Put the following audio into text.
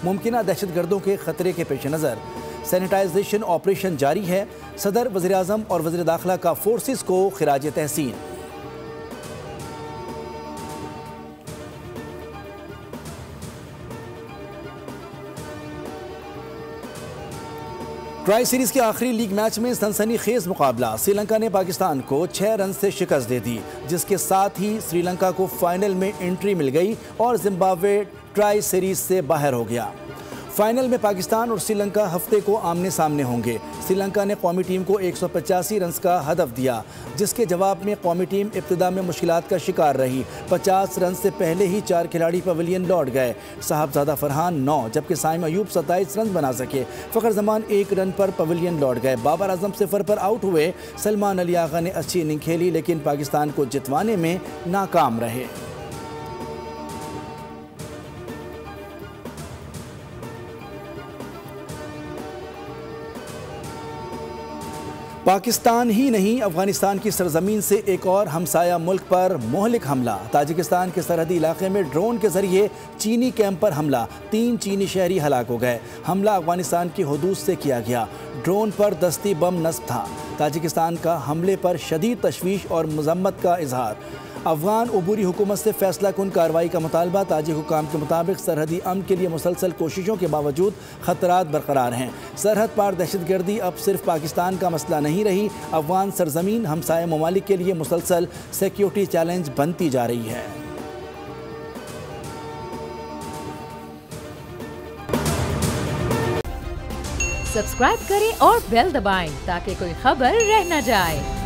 मुमकिन दहशतगर्दों के खतरे के पेश नज़र सैनिटाइजेशन ऑपरेशन जारी है। सदर, वज़ीर आज़म और वज़ीर दाखिला का फोर्सेस को खिराज तहसीन। ट्राई सीरीज के आखिरी लीग मैच में सनसनीखेज मुकाबला। श्रीलंका ने पाकिस्तान को 6 रन से शिकस्त दे दी, जिसके साथ ही श्रीलंका को फाइनल में एंट्री मिल गई और जिम्बाब्वे ट्राई सीरीज से बाहर हो गया। फाइनल में पाकिस्तान और श्रीलंका हफ्ते को आमने सामने होंगे। श्रीलंका ने कौमी टीम को 185 रन का हदफ दिया, जिसके जवाब में कौमी टीम इब्तिदा में मुश्किलात का शिकार रही। 50 रन से पहले ही 4 खिलाड़ी पवेलियन लौट गए। साहबजादा फरहान 9 जबकि साइम अयूब 27 रन बना सके। फ़खर जमान 1 रन पर पवेलियन लौट गए। बाबर आजम 0 पर आउट हुए। सलमान अली आगा ने अच्छी इनिंग खेली, लेकिन पाकिस्तान को जितवाने में नाकाम रहे। पाकिस्तान ही नहीं, अफगानिस्तान की सरजमीन से एक और हमसाया मुल्क पर मोहलिक हमला। ताजिकिस्तान के सरहदी इलाके में ड्रोन के जरिए चीनी कैंप पर हमला। 3 चीनी शहरी हलाक हो गए। हमला अफगानिस्तान की हुदूद से किया गया। ड्रोन पर दस्ती बम नस्ब था। ताजिकिस्तान का हमले पर शदीद तशवीश और मजम्मत का इजहार। अफगान अबूरी हुकूमत से फैसला कुन कार्रवाई का मुतालबा। ताजिक हुकाम के मुताबिक सरहदी अमन के लिए मुसलसल कोशिशों के बावजूद खतरात बरकरार हैं। सरहद पार दहशतगर्दी अब सिर्फ पाकिस्तान का मसला नहीं रही। अफगान सरजमीन हमसाया ममालिक के लिए मुसलसल सिक्योरिटी चैलेंज बनती जा रही है। सब्सक्राइब करें और बेल दबाएं ताकि कोई खबर रह न जाए।